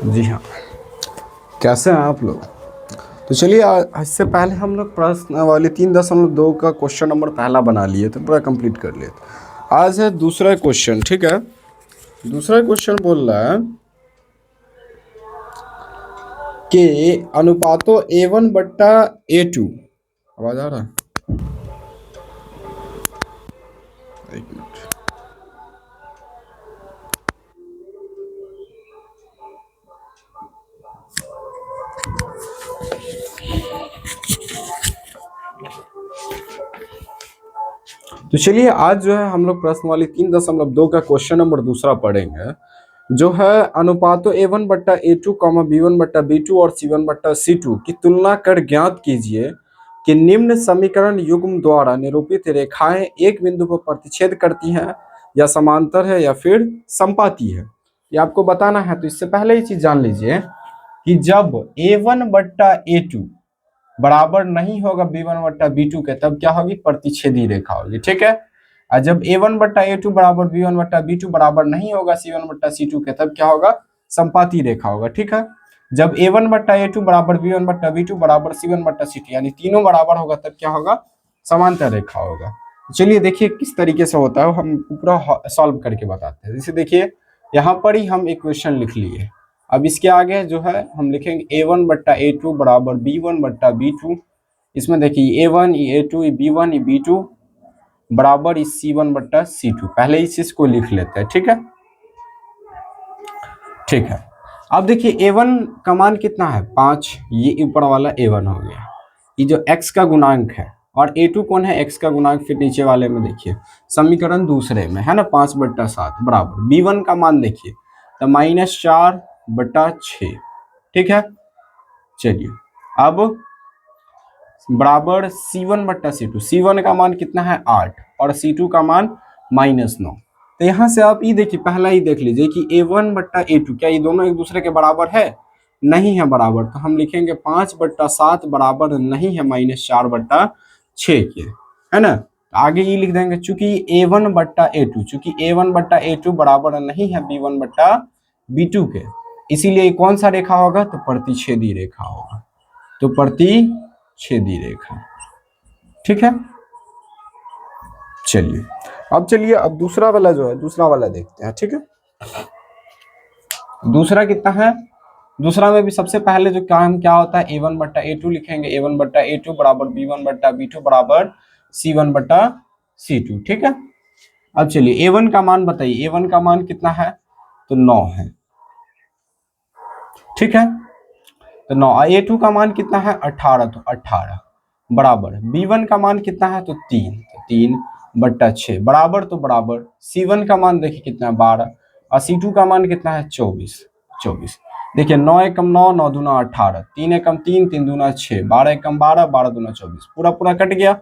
जी हाँ, कैसे हैं आप लोग। तो चलिए इससे पहले हम लोग प्रश्न वाले 3.2 का क्वेश्चन नंबर पहला बना लिए थे, पूरा कंप्लीट कर लिए थे। आज है दूसरा क्वेश्चन। ठीक है, दूसरा क्वेश्चन बोल रहा है कि अनुपातों A1/A2। आवाज आ रहा है? एक मिनट। तो चलिए आज जो है हम लोग प्रश्न वाली 3.2 का क्वेश्चन नंबर दूसरा पढ़ेंगे, जो है अनुपातों A1/A2, B1/B2 और C1/C2 की तुलना कर ज्ञात कीजिए कि निम्न समीकरण युग्म द्वारा निरूपित रेखाएं एक बिंदु पर प्रतिच्छेद करती हैं या समांतर है या फिर संपाती है। ये आपको बताना है। तो इससे पहले ये चीज जान लीजिए कि जब A1/A2 बराबर नहीं होगा B1/B2 के, तब क्या होगी? प्रतिच्छेदी रेखा होगी। ठीक है, और जब A1/A2 बराबर B1/B2 बराबर नहीं होगा C1/C2 के, तब क्या होगा? संपाती रेखा होगा। ठीक है, जब A1/A2 बराबर B1/B2 बराबर C1/C2 यानी तीनों बराबर होगा, तब क्या होगा? समांतर रेखा होगा। चलिए देखिए किस तरीके से होता है, हम पूरा सॉल्व करके बताते हैं। जैसे देखिए यहाँ पर ही हम इक्वेशन लिख लिए। अब इसके आगे जो है हम लिखेंगे A1/A2 बराबर B1/B2। इसमें देखिए A1 A2 B1 B2 बराबर C1/C2। पहले इस चीज को लिख लेते हैं। ठीक है, ठीक है। अब देखिए A1 का मान कितना है? 5। ये ऊपर वाला A1 हो गया। ये जो x का गुणांक है, और A2 कौन है? x का गुणांक। फिर नीचे वाले में देखिए समीकरण दूसरे में है ना, 5/7 बराबर B1 का मान देखिए तो -4/6। ठीक है, चलिए अब बराबर C1/C2। C1 का मान कितना है? 8 और C2 का मान -9। तो यहाँ से आप ये देखिए, पहला ही देख लीजिए कि A1/A2 क्या ये दोनों एक दूसरे के बराबर है? नहीं है बराबर। तो हम लिखेंगे 5/7 बराबर नहीं है -4/6 के, है ना। आगे ये लिख देंगे चूंकि A1/A2 बराबर नहीं है B1/B2 के, इसीलिए कौन सा रेखा होगा? तो प्रतिच्छेदी रेखा होगा। तो प्रतिच्छेदी रेखा। ठीक है, चलिए अब दूसरा वाला जो है, दूसरा वाला देखते हैं। ठीक है, दूसरा कितना है? दूसरा में भी सबसे पहले जो काम क्या होता है, A1/A2 लिखेंगे। A1/A2 बराबर B1/B2 बराबर C1/C2। ठीक है, अब चलिए A1 का मान बताइए। A1 का मान कितना है? तो 9 है। ठीक है, तो 9। A2 का मान कितना है? 18। तो 18 बराबर B1 का मान कितना है? तो 3। तो 3/6 बराबर, तो बराबर C1 का मान देखिए कितना है? 12 और C2 का मान कितना है? 24। देखिए 9 एकम 9, 9 दूना 18, 3 एकम 3, 3 दूना 6, 12 एकम 12, 12 दूना 24। पूरा पूरा कट गया।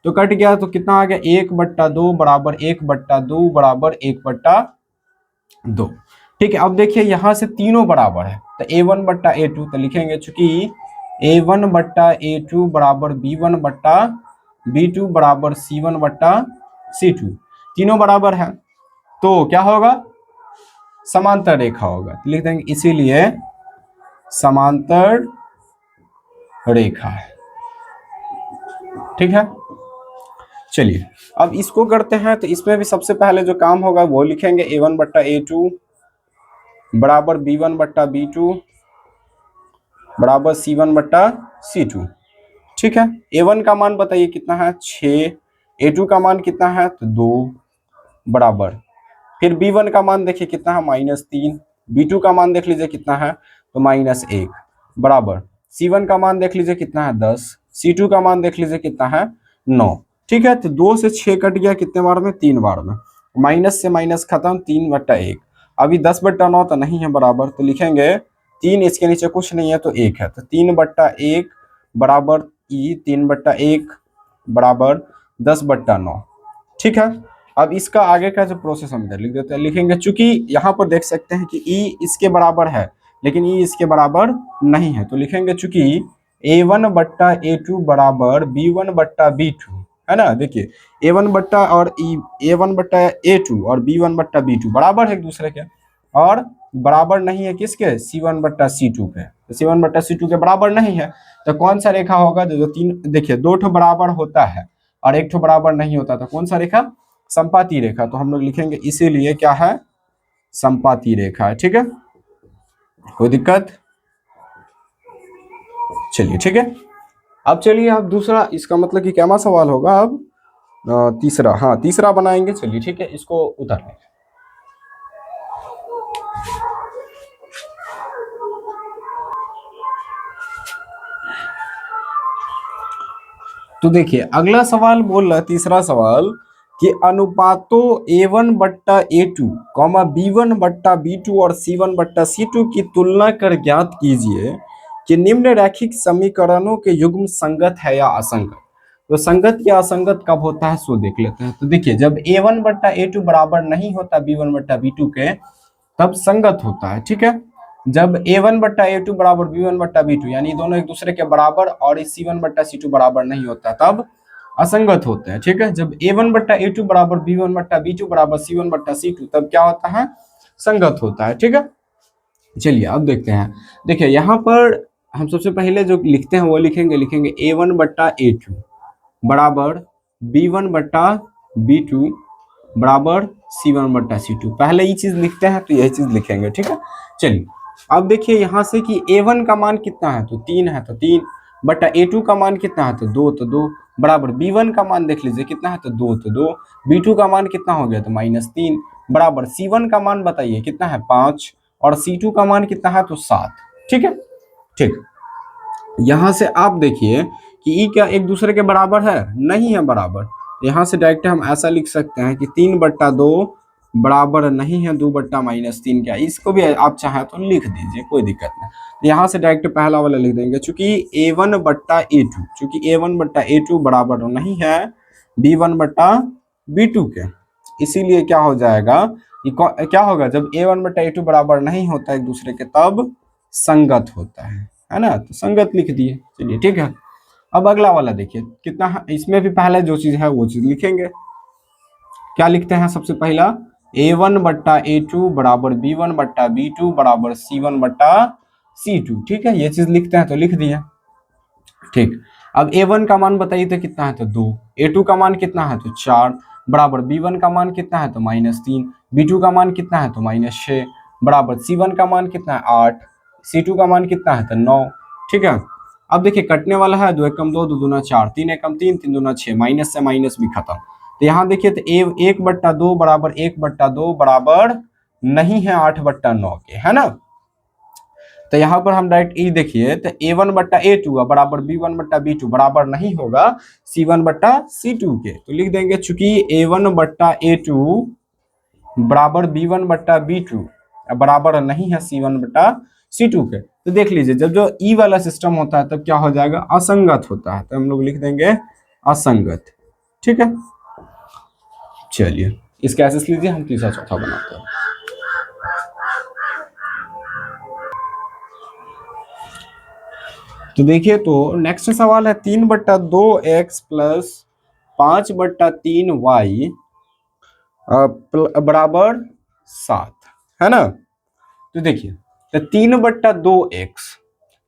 तो कट गया तो कितना आ गया? 1/2 बराबर 1/2 बराबर 1/2। ठीक है, अब देखिए यहाँ से तीनों बराबर है, तो A1/A2 तो लिखेंगे चूंकि A1/A2 बराबर B1/B2 बराबर C1/C2, तीनों बराबर है, तो क्या होगा? समांतर रेखा होगा। लिख देंगे इसीलिए समांतर रेखा है। ठीक है, चलिए अब इसको करते हैं। तो इसमें भी सबसे पहले जो काम होगा वो लिखेंगे A1/A2 बराबर B1/B2 बराबर C1/C2। ठीक है, A1 का मान बताइए कितना है? 6। A2 का मान कितना है? तो 2 बराबर। फिर B1 का मान देखिए कितना है? -3। B2 का मान देख लीजिए कितना है? तो -1 बराबर। C1 का मान देख लीजिए कितना है? 10। C2 का मान देख लीजिए कितना है? 9। ठीक है, तो 2 से 6 कट गया कितने बार में? 3 बार में। माइनस से माइनस खत्म, 3/1। अभी 10/9 तो नहीं है बराबर, तो लिखेंगे 3, इसके नीचे कुछ नहीं है तो 1 है, तो 3/1 बराबर 3/1 बराबर 10/9। ठीक है, अब इसका आगे का जो प्रोसेस हम इधर लिख देते हैं। लिखेंगे चूंकि यहाँ पर देख सकते हैं कि ई इसके बराबर है लेकिन ई इसके बराबर नहीं है, तो लिखेंगे चूंकि A1/A2 बराबर B1/B2, है ना। देखिए A1 बट्टा A2 और B1/B2 बराबर है एक दूसरे के, और बराबर नहीं है किसके, C1/C2 के। तो C1/C2 के बराबर नहीं है तो कौन सा रेखा होगा, जो तीन, देखिए दो ठो बराबर होता है और एक ठो बराबर नहीं होता, तो कौन सा रेखा, समपाती रेखा। तो हम लोग लिखेंगे इसीलिए क्या है, समपाती रेखा है। ठीक है, कोई दिक्कत, चलिए ठीक है। अब चलिए अब दूसरा, इसका मतलब कि क्या सवाल होगा अब, तीसरा, हाँ तीसरा बनाएंगे। चलिए ठीक है, इसको उतार लेंगे। तो देखिए अगला सवाल बोल रहा है, तीसरा सवाल, कि अनुपातों A1/A2 कॉमा B1/B2 और C1/C2 की तुलना कर ज्ञात कीजिए कि निम्न रैखिक समीकरणों के युग्म संगत है या असंगत। तो संगत या असंगत कब होता है सो देख लेते हैं। तो देखिए जब A1/A2 बराबर नहीं होता B1/B2 के, तब संगत होता है। ठीक है, जब A1/A2 बराबर B1/B2 यानी दोनों एक दूसरे के बराबर और C1/C2 बराबर नहीं होता, तब असंगत होते हैं। ठीक है, जब A1/A2 बराबर B1/B2 बराबर C1/C2, तब क्या होता है, संगत होता है। ठीक है, चलिए अब देखते हैं। देखिए यहाँ पर हम सबसे पहले जो लिखते हैं वो लिखेंगे A1/A2 बराबर B1/B2 बराबर C1/C2। पहले ये चीज लिखते हैं तो यही चीज लिखेंगे। ठीक है, चलिए अब देखिए यहाँ से कि A1 का मान कितना है, तो 3 है, तो 3/A2 का मान कितना है, तो 2, तो 2 बराबर B1 का मान देख लीजिए कितना है, तो 2, तो 2 B2 का मान कितना हो गया, तो -3 बराबर C1 का मान बताइए कितना है, 5 और C2 का मान कितना है, तो 7। ठीक है, ठीक, यहाँ से आप देखिए कि ई क्या एक दूसरे के बराबर है, नहीं है बराबर। यहाँ से डायरेक्ट हम ऐसा लिख सकते हैं कि 3/2 बराबर नहीं है 2/-3 क्या, इसको भी आप चाहे तो लिख दीजिए, कोई दिक्कत नहीं। यहाँ से डायरेक्ट पहला वाला लिख देंगे, चूंकि A1/A2 बराबर नहीं है B1/B2 के, इसीलिए क्या हो जाएगा, क्या होगा, जब A1/A2 बराबर नहीं होता एक दूसरे के, तब संगत होता है ना, तो संगत लिख दिए। चलिए ठीक है, अब अगला वाला देखिए कितना है, इसमें भी पहले जो चीज है वो चीज लिखेंगे। क्या लिखते हैं, सबसे पहला A1/A2 बराबर B1/B2 बराबर C1/C2। ठीक है, ये चीज लिखते हैं तो लिख दिया। ठीक, अब A1 का मान बताइए तो कितना है, तो 2, A2 का मान कितना है, तो 4 बराबर B1 का मान कितना है, तो -3 B2 का मान कितना है, तो -6 बराबर C1 का मान कितना है, 8 C2 का मान कितना है, तो 9। ठीक है, अब देखिए कटने वाला है, 2 एकम 2, 2 दूना 4, 3 एकम 3, 3 दूना 6, माइनस से माइनस भी खत्म। तो यहाँ देखिए तो 1/2 बराबर 1/2 बराबर नहीं है 8/9 के, है ना। तो यहाँ पर हम डायरेक्ट ई देखिए तो A1/A2 बराबर B1/B2 बराबर नहीं होगा C1/C2 के, तो लिख देंगे चूंकि A1/A2 बराबर B1/B2 बराबर नहीं है C1/C2 के। तो देख लीजिए जब जो ई वाला सिस्टम होता है तब क्या हो जाएगा, असंगत होता है, तो हम लोग लिख देंगे असंगत। ठीक है, चलिए इसका एसेस लीजिए, हम तीसरा चौथा बनाते हैं। तो देखिए तो नेक्स्ट सवाल है 3/2x प्लस 5/3y बराबर 7, है ना। तो देखिए तो 3/2x,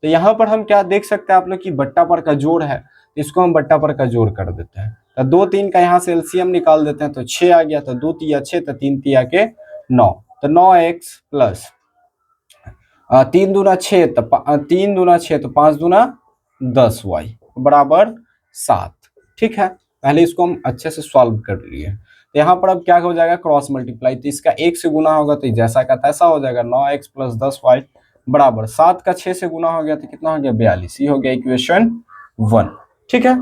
तो यहाँ पर हम क्या देख सकते हैं आप लोग की बट्टा पर का जोड़ है, तो इसको हम बट्टा पर का जोड़ कर देते हैं। तो 2 3 का यहाँ से एलसीएम निकाल देते हैं, तो 6 आ गया, तो 2 तिया 6, तो 3 तिया के 9, तो 9x प्लस 3 दूना 6, तो 3 दूना 6, तो 5 दूना 10y बराबर 7। ठीक है, पहले इसको हम अच्छे से सॉल्व कर लिए। तो यहाँ पर अब क्या हो जाएगा, क्रॉस मल्टीप्लाई, तो इसका 1 से गुना होगा तो जैसा का तैसा हो जाएगा, 9x प्लस 10y बराबर 7 का 6 से गुना हो गया तो कितना हो गया, 42। ये हो गया इक्वेशन 1। ठीक है,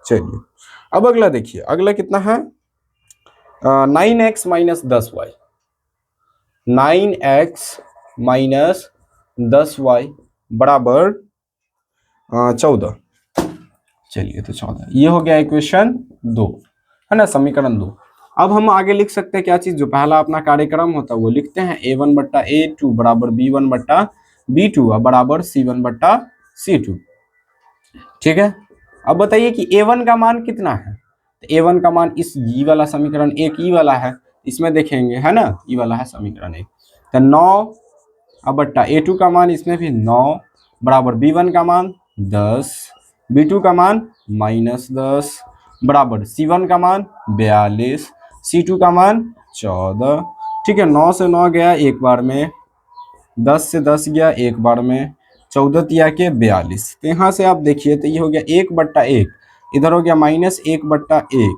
चलिए अब अगला देखिए, अगला कितना है 9x minus 10y, 9x minus 10y बराबर 14। चलिए तो 14, ये हो गया इक्वेशन 2, है ना, समीकरण 2। अब हम आगे लिख सकते हैं क्या चीज, जो पहला अपना कार्यक्रम होता है वो लिखते हैं A1/A2 बराबर B1/B2 बराबर C1/C2। ठीक है, अब बताइए कि A1 का मान कितना है, तो A1 का मान इस ई वाला समीकरण 1 ई वाला है, इसमें देखेंगे, है ना, ई वाला है समीकरण 1। तो 9 अब बट्टा A2 का मान इसमें भी 9 बराबर B1 का मान 10, B2 का मान -10 बराबर C1 का मान 42, C2 का मान 14। ठीक है, 9 से 9 गया एक बार में, 10 से 10 गया एक बार में, 14 तिया के 42। तो यहाँ से आप देखिए तो ये हो गया 1/1, इधर हो गया -1/1।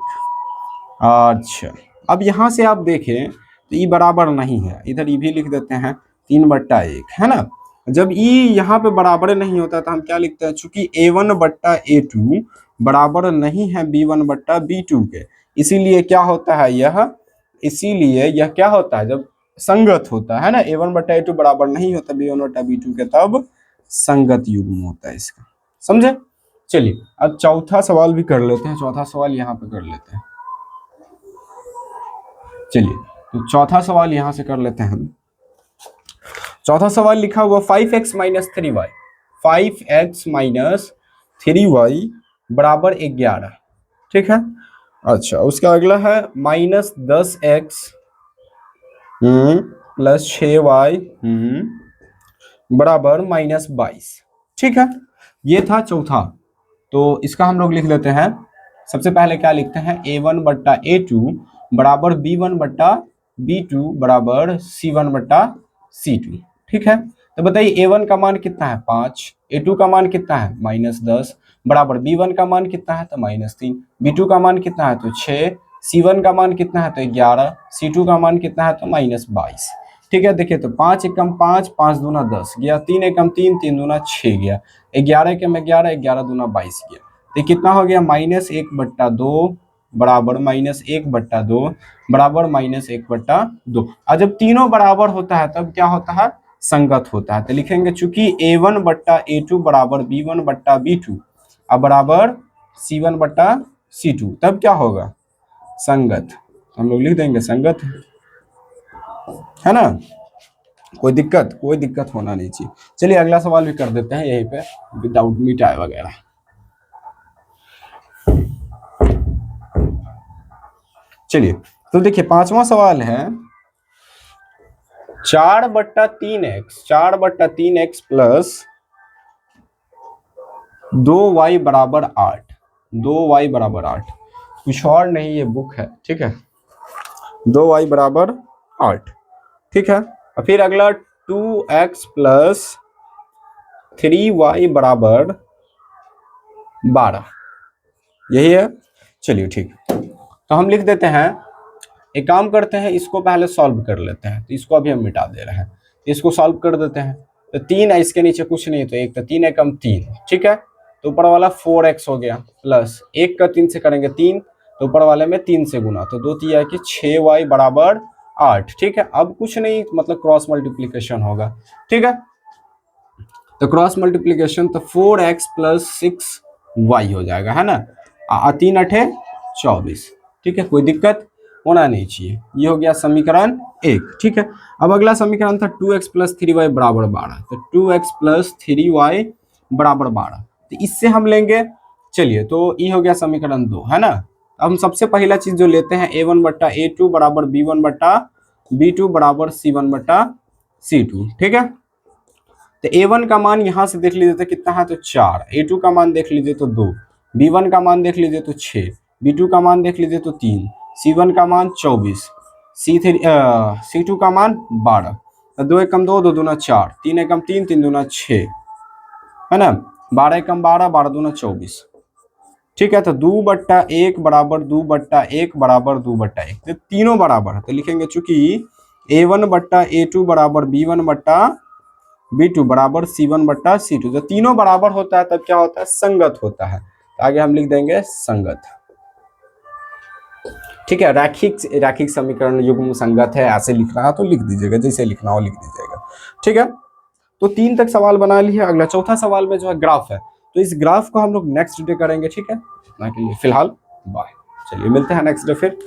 अच्छा, अब यहाँ से आप देखें तो ये बराबर नहीं है, इधर ये भी लिख देते हैं 3/1, है ना। जब ये यहाँ पे बराबर नहीं होता तो हम क्या लिखते हैं, चूंकि A1/A2 बराबर नहीं है B1/B2 के, इसीलिए क्या होता है इसीलिए यह क्या होता है, जब संगत होता है ना, A1/A2 बराबर नहीं होता B1/B2 के, तब संगत युग्म होता है इसका, समझे। चलिए अब चौथा सवाल भी कर लेते हैं, चौथा सवाल यहाँ पे कर लेते हैं। चलिए तो चौथा सवाल यहां से कर लेते हैं हम। चौथा सवाल लिखा हुआ 5x - 3y, 5x - 3y बराबर 11। ठीक है, अच्छा उसका अगला है -10x प्लस 6y बराबर -22। ठीक है, ये था चौथा। तो इसका हम लोग लिख लेते हैं, सबसे पहले क्या लिखते हैं, A1/A2 बराबर B1/B2 बराबर C1/C2। ठीक है, तो बताइए A1 का मान कितना है 5, A2 का मान कितना है -10 बराबर B1 का मान कितना है तो -3, B2 का मान कितना है तो 6, C1 का मान कितना है तो 11, C2 का मान कितना है तो -22। ठीक है, देखिए तो 5 एकम 5, 5 दूना 10 गया, 3 एकम 3, 3 दूना 6 गया, 11 एकम 11, 11 दूना 22 गया। तो कितना हो गया -1/2 बराबर -1/2 बराबर -1/2। और जब तीनों बराबर होता है तब क्या होता है, संगत होता है। तो लिखेंगे चूंकि A1/A2 बराबर B1/B2 और बराबर C1/C2, तब क्या होगा, संगत। हम लोग लिख देंगे संगत, है ना। कोई दिक्कत होना नहीं चाहिए। चलिए अगला सवाल भी कर देते हैं यहीं पे, विदाउट मिटाई वगैरह। चलिए तो देखिए पांचवा सवाल है 4/3x प्लस 2y बराबर 8, 2y बराबर 8, कुछ और नहीं ये बुक है। ठीक है, 2y बराबर 8। ठीक है, और फिर अगला 2x प्लस 3y बराबर 12, यही है। चलिए ठीक, तो हम लिख देते हैं, एक काम करते हैं, इसको पहले सॉल्व कर लेते हैं। तो इसको अभी हम मिटा दे रहे हैं, इसको सॉल्व कर देते हैं। तो 3 है, इसके नीचे कुछ नहीं, तो 1, तो 3 एकम 3। ठीक है, तो ऊपर वाला 4x हो गया, प्लस 1 का 3 से करेंगे 3, तो ऊपर वाले में 3 से गुना, तो 2 3 कि 6y बराबर 8। ठीक है, अब कुछ नहीं, मतलब क्रॉस मल्टीप्लीकेशन होगा। ठीक है, तो क्रॉस मल्टीप्लीकेशन, तो 4x प्लस 6y हो जाएगा, है ना। 3 8 24। ठीक है, कोई दिक्कत होना नहीं चाहिए। ये हो गया समीकरण 1। ठीक है, अब अगला समीकरण था 2x प्लस 3y बराबर 12, तो 2x प्लस 3y बराबर 12, तो इससे हम लेंगे। चलिए, तो ये हो गया समीकरण 2, है ना। अब हम सबसे पहला चीज जो लेते हैं, A1/A2 बराबर B1/B2 बराबर C1/C2। ठीक है, तो A1 का मान यहां से देख लीजिए तो कितना है, तो 4, A2 का मान देख लीजिए तो 2, B1 का मान देख लीजिए तो 6, B2 का मान देख लीजिए तो 3, C1 का मान 24, C2 का मान 12, 2 एकम 2, 2 दूना 4, 3 एकम 3, 3 दूना 6, है ना। 12 एकम 12, 12 दूना 24। ठीक है, तो 2/1 बराबर 2/1 बराबर 2/1, तो तीनों बराबर है। तो लिखेंगे चूंकि A1/A2 बराबर B1/B2 बराबर C1/C2, जब तीनों बराबर होता है तब क्या होता है, संगत होता है। तो आगे हम लिख देंगे संगत। ठीक है, रैखिक समीकरण युग्म संगत है, ऐसे लिखना है तो लिख दीजिएगा, जैसे लिखना हो लिख दीजिएगा। ठीक है, तो 3 तक सवाल बना लिए। अगला चौथा सवाल में जो है ग्राफ है, तो इस ग्राफ को हम लोग नेक्स्ट डे करेंगे। ठीक है, इतना के लिए फिलहाल बाय। चलिए मिलते हैं नेक्स्ट डे फिर।